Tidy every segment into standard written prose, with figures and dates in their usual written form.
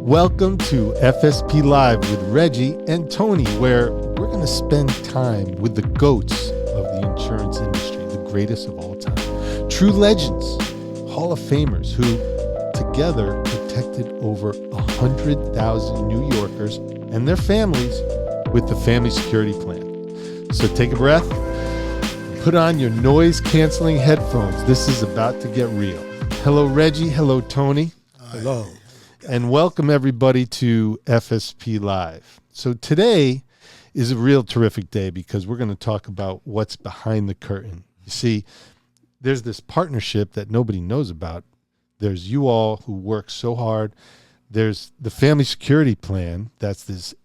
Welcome to FSP Live with Reggie and Tony, where we're going to spend time with the GOATs of the insurance industry, the greatest of all time. True legends, Hall of Famers who together protected over 100,000 New Yorkers and their families with the Family Security Plan. So take a breath, put on your noise-canceling headphones. This is about to get real. Hello, Reggie. Hello, Tony. Hello. And welcome everybody to FSP Live. So today is a real terrific day because we're going to talk about what's behind the curtain. You see, there's this partnership that nobody knows about. There's you all who work so hard. There's the Family Security Plan. That's this,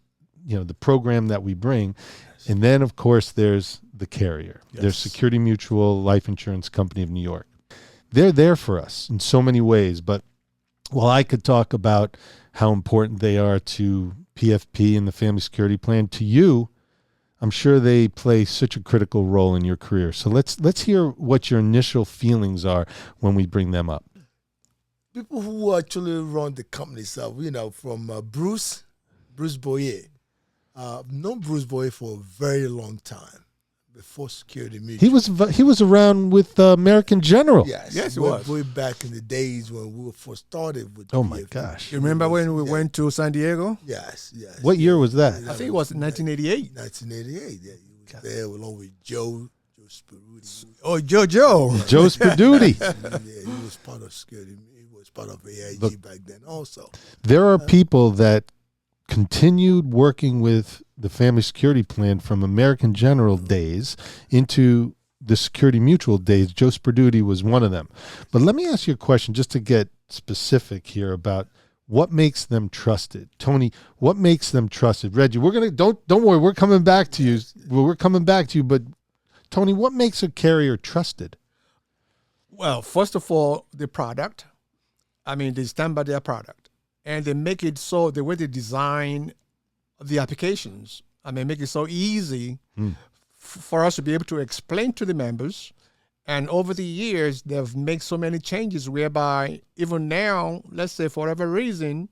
the program that we bring. Yes. And then, of course, there's the carrier. Yes. There's Security Mutual Life Insurance Company of New York. They're there for us in so many ways, but well, I could talk about how important they are to PFP and the Family Security Plan. To you, I'm sure they play such a critical role in your career. So let's hear what your initial feelings are when we bring them up. People who actually run the company, from Bruce Boyer. I've known Bruce Boyer for a very long time. Before Security Mutual. He was around with American General. Yes, he was. Way back in the days when we first started with. Oh my gosh! You remember when we went to San Diego? Yes. What year was that? I think it was 1988. 1988. Yeah, he was there along with Joe Spiruti. Oh, Joe Spiruti. Yeah, he was part of Security. He was part of AIG back then. Also, there are people that continued working with the Family Security Plan from American General days into the Security Mutual days. Joe Spiruti was one of them. But let me ask you a question just to get specific here about what makes them trusted. Tony, what makes them trusted? Reggie, we're going to don't worry, we're coming back to you. We're coming back to you, but Tony, what makes a carrier trusted? Well, first of all, the product. They stand by their product. And they make it so the way they design the applications, make it so easy for us to be able to explain to the members. And over the years, they've made so many changes whereby even now, let's say for whatever reason,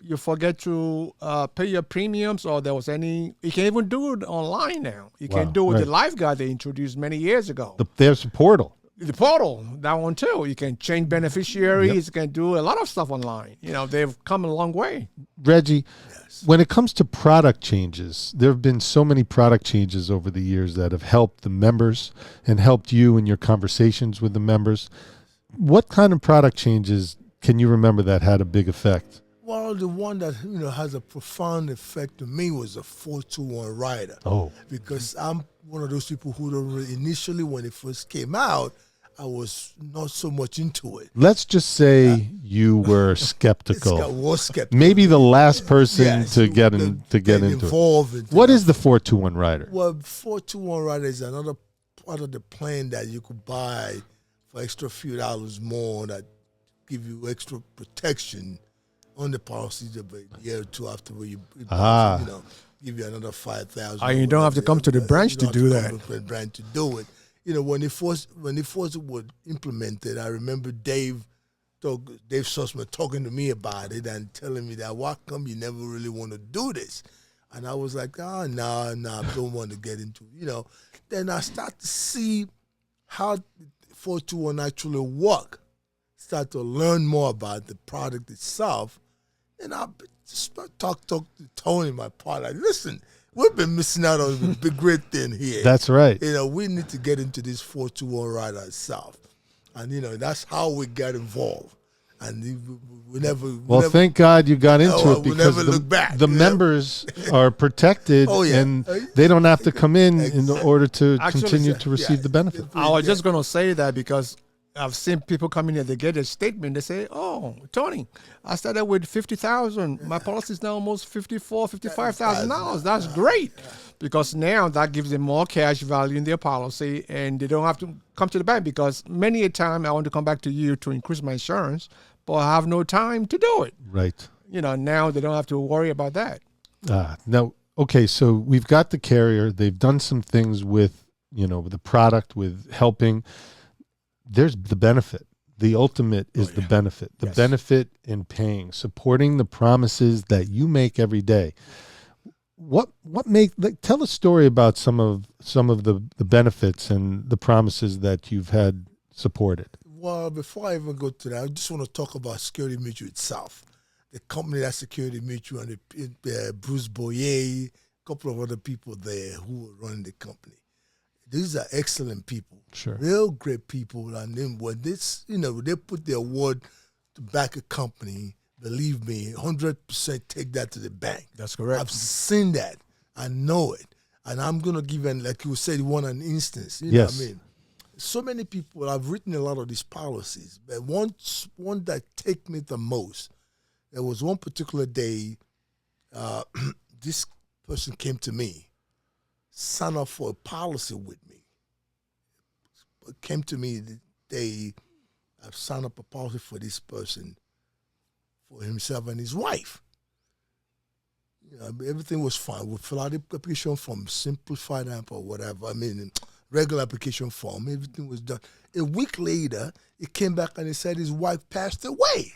you forget to pay your premiums or there was you can even do it online now. You can do it with the lifeguard they introduced many years ago. There's a portal. The portal, that one too. You can change beneficiaries. You can do a lot of stuff online. They've come a long way. Reggie, when it comes to product changes, there have been so many product changes over the years that have helped the members and helped you in your conversations with the members. What kind of product changes can you remember that had a big effect? Well, the one that has a profound effect to me was a 421 rider. Oh, because I'm one of those people who don't really, initially when it first came out, I was not so much into it. Let's just say you were skeptical. Was skeptical. Maybe the last person to get into it. What is the 421 rider? Well, 421 rider is another part of the plan that you could buy for extra few dollars more that give you extra protection on the policy a year or two after you give you another $5,000. You don't have to come to the branch to do that. Branch to do it. When it first was implemented, I remember Dave Sussman talking to me about it and telling me that why come you never really want to do this? And I was like, no, I don't want to get into it. Then I start to see how 421 actually work. Start to learn more about the product itself. And I just talk to Tony, my partner. Listen, we've been missing out on a big great thing here. That's right. We need to get into this 421 rider itself. And, that's how we got involved. And we never... thank God you got into it because never look back, the members are protected and they don't have to come in order to continue to receive the benefit. I was just going to say that because I've seen people come in and they get a statement. They say, "Oh, Tony, I started with $50,000. My policy is now almost $55,000. That's great." Because now that gives them more cash value in their policy and they don't have to come to the bank because many a time I want to come back to you to increase my insurance, but I have no time to do it. Right. Now they don't have to worry about that. Now, okay, so we've got the carrier. They've done some things with, with the product, with helping. There's the benefit. the ultimate is the benefit. The benefit in paying, supporting the promises that you make every day. What tell a story about some of the benefits and the promises that you've had supported. Well, before I even go to that, I just want to talk about Security Mutual itself. The company that's Security Mutual and Bruce Boyer, a couple of other people there who were running the company. These are excellent people, sure, real great people. And then when this, they put their word to back a company, believe me, 100% take that to the bank. That's correct. I've seen that. I know it. And I'm going to give, like you said, an instance. You know yes. what I mean? So many people, I've written a lot of these policies, but one that take me the most, there was one particular day, this person came to me, signed up for a policy with me. Came to me the day I've signed up a policy for this person, for himself and his wife. Everything was fine. We fill out the application form, simplified app or whatever. Regular application form. Everything was done. A week later, he came back and he said his wife passed away.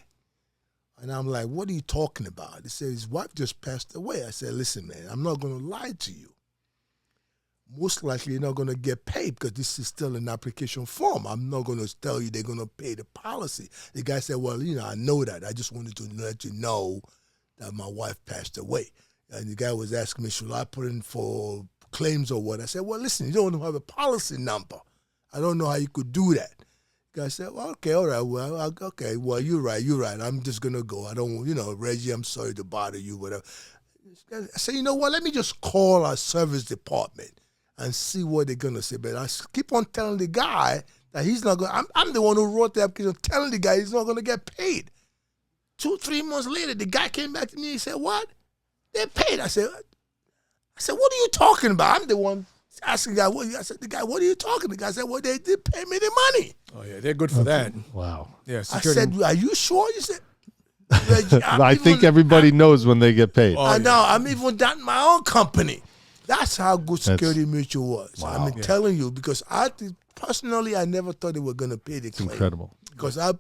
And I'm like, what are you talking about? He said his wife just passed away. I said, listen, man, I'm not going to lie to you. Most likely you're not going to get paid because this is still an application form. I'm not going to tell you they're going to pay the policy. The guy said, well, I know that. I just wanted to let you know that my wife passed away. And the guy was asking me, should I put in for claims or what? I said, well, listen, you don't have a policy number. I don't know how you could do that. The guy said, well, okay, all right, well, okay, well, you're right. I'm just going to go. I don't, Reggie, I'm sorry to bother you, whatever. I said, you know what, let me just call our service department and see what they're going to say. But I keep on telling the guy that he's not going to, I'm the one who wrote the application, telling the guy he's not going to get paid. 2-3 months later, the guy came back to me and he said, what? They paid. I said, what are you talking about? I'm the one asking the guy, I said, the guy, what are you talking? The guy said, well, they did pay me the money. Oh, yeah, they're good for that. Wow. Yeah, I said, are you sure? You said, I think everybody knows when they get paid. I know. I'm even done my own company. That's how good Security Mutual was. Wow. I'm telling you, because personally, I never thought they were going to pay the claim. Incredible. Because I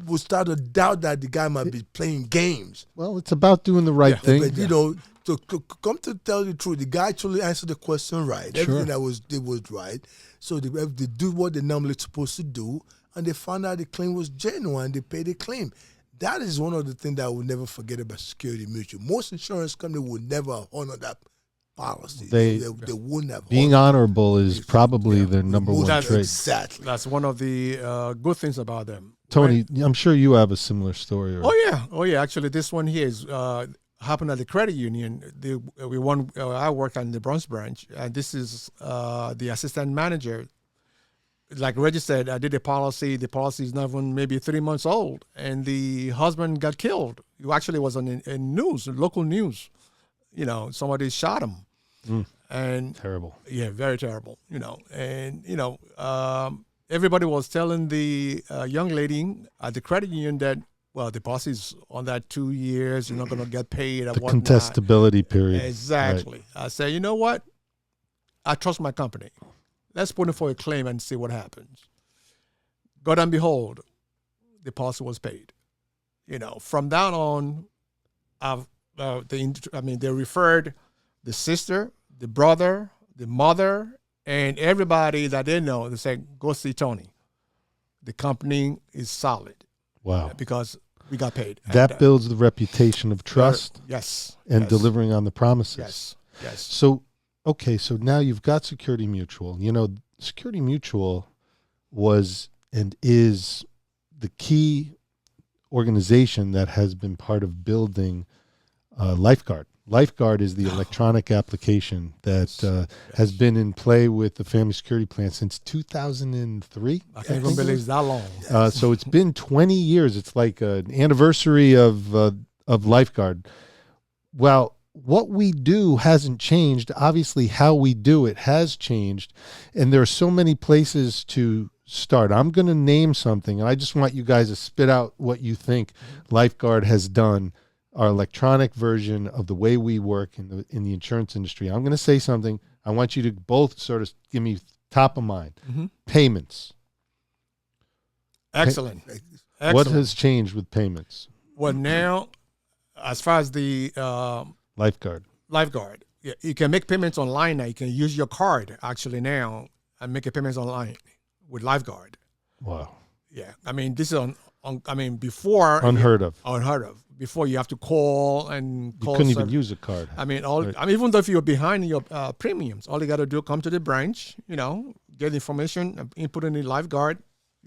would start to doubt that the guy might be playing games. Well, it's about doing the right thing. But, to come to tell you the truth, the guy actually answered the question right. Sure. Everything they was right. So they do what they're normally supposed to do, and they found out the claim was genuine. They paid the claim. That is one of the things that I will never forget about Security Mutual. Most insurance companies would never honor that policy. They wouldn't have. Being honorable is probably their number one trait. Exactly. That's one of the good things about them. Tony, right? I'm sure you have a similar story. Oh yeah. Actually, this one here is happened at the credit union. I work on the Bronx branch, and this is the assistant manager. Like Reggie said, I did a policy. The policy is not even maybe 3 months old, and the husband got killed. He actually was on in news, local news. Somebody shot him. And terrible. Yeah, very terrible. Everybody was telling the young lady at the credit union that, well, the policy's on that 2 years. You're not going to get paid. The contestability period. Exactly. Right. I said, you know what? I trust my company. Let's put in for a claim and see what happens. God and behold, the policy was paid. From down on, they referred the sister, the brother, the mother, and everybody that they know. They said, go see Tony. The company is solid. Wow. Because we got paid. That builds the reputation of trust. Yes. And delivering on the promises. Yes. So, okay, so now you've got Security Mutual. Security Mutual was and is the key organization that has been part of building Lifeguard. Lifeguard is the electronic application that has been in play with the Family Security Plan since 2003. I can't even believe it's that long. So it's been 20 years. It's like an anniversary of Lifeguard. Well, what we do hasn't changed. Obviously, how we do it has changed. And there are so many places to start. I'm going to name something, and I just want you guys to spit out what you think Lifeguard has done, our electronic version of the way we work in the insurance industry. I'm going to say something. I want you to both sort of give me top of mind. Payments. Excellent. Like, Excellent. What has changed with payments? Well, now, as far as the Lifeguard. lifeguard, yeah, you can make payments online now. You can use your card actually now and make a payments online with lifeguard. Wow. Yeah, I mean this is before Unheard of. unheard of. Before you have to call and You call. couldn't even use a card. I mean, Right. even though if you're behind in your premiums, all you got to do come to the branch, get information, input in the lifeguard,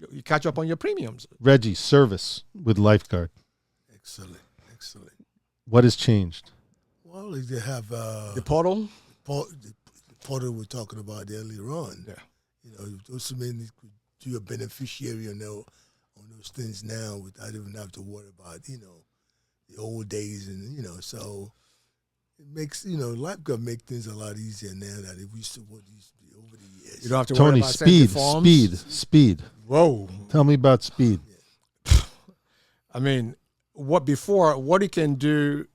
you catch up on your premiums. Reggie, service with Lifeguard. excellent. What has changed? Well, they have The portal. the portal we're talking about earlier on. Yeah. Those men do a beneficiary on those things now without even have to worry about the old days, and so it makes lifeguard make things a lot easier now than it used to be over the years. You don't have to worry Tony, about sending forms. speed. Whoa. Tell me about speed. I mean, what you can do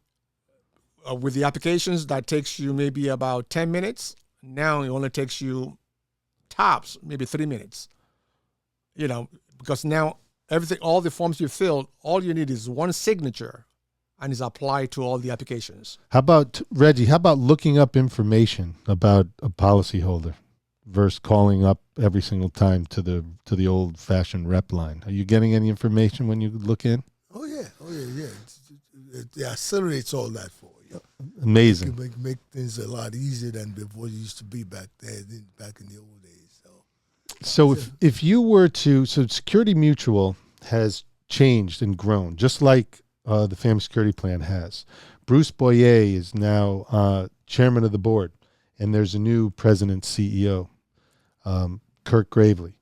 with the applications that takes you maybe about 10 minutes, now it only takes you tops maybe 3 minutes. Because now all the forms you filled, all you need is one signature and it's applied to all the applications. How about, Reggie, looking up information about a policyholder versus calling up every single time to the old-fashioned rep line? Are you getting any information when you look in? Oh yeah. It accelerates all that for you. Amazing. It can make things a lot easier than before it used to be back in the old days. So if you were to, Security Mutual has changed and grown, just like the Family Security Plan has. Bruce Boyer is now chairman of the board, and there's a new president CEO, Kirk Gravely.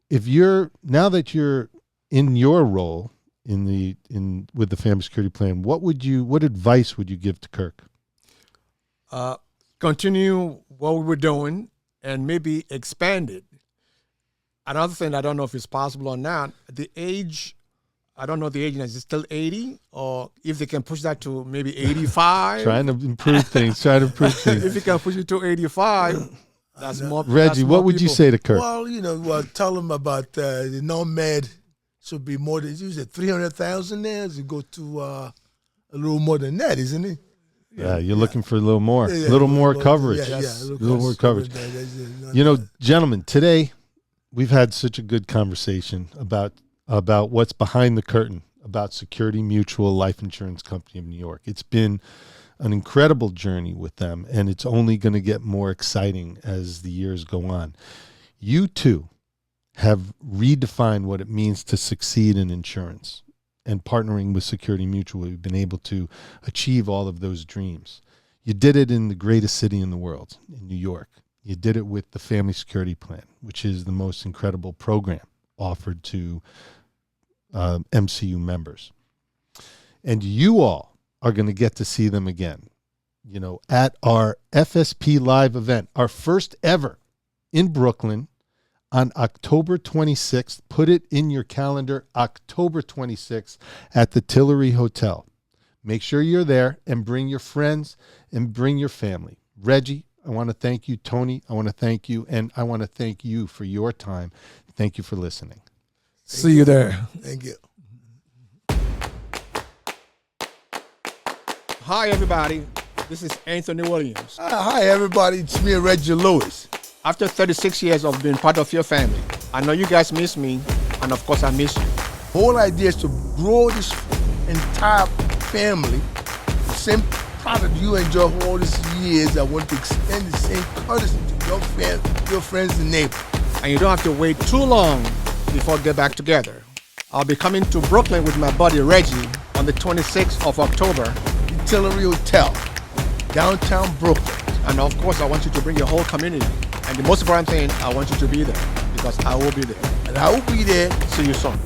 Now that you're in your role with the Family Security Plan, what advice would you give to Kirk? Continue what we were doing and maybe expand it. Another thing, I don't know if it's possible or not, the age, I don't know the age, is it still 80? Or if they can push that to maybe 85? Trying to improve things. If you can push it to 85, that's more. Reggie, that's more what would you people. say to Kirk? Well, tell them about the non-med should be more than, you said 300,000 there, you go to a little more than that, isn't it? Yeah, you're looking for a little more, Yeah, a little more coverage. Yeah, a little more coverage. That's Gentlemen, today we've had such a good conversation about what's behind the curtain about Security Mutual Life Insurance Company of New York. It's been an incredible journey with them, and it's only going to get more exciting as the years go on. You too have redefined what it means to succeed in insurance, and partnering with Security Mutual, we've been able to achieve all of those dreams. You did it in the greatest city in the world, in New York. You did it with the Family Security Plan, which is the most incredible program offered to MCU members. And you all are going to get to see them again, at our FSP Live event, our first ever in Brooklyn on October 26th. Put it in your calendar, October 26th at the Tillery Hotel. Make sure you're there and bring your friends and bring your family. Reggie, I want to thank you. Tony, I want to thank you. And I want to thank you for your time. Thank you for listening. See you there. Thank you. Hi, everybody. This is Anthony Williams. Hi, everybody. It's me, Reggie Lewis. After 36 years of being part of your family, I know you guys miss me, and of course I miss you. The whole idea is to grow this entire family. The same product you enjoy all these years, I want to extend the same courtesy to your friends and neighbors. And you don't have to wait too long before we get back together. I'll be coming to Brooklyn with my buddy Reggie on the 26th of October. The Tillery Hotel, downtown Brooklyn. And of course, I want you to bring your whole community. And the most important thing, I want you to be there because I will be there. And I will be there. See you soon.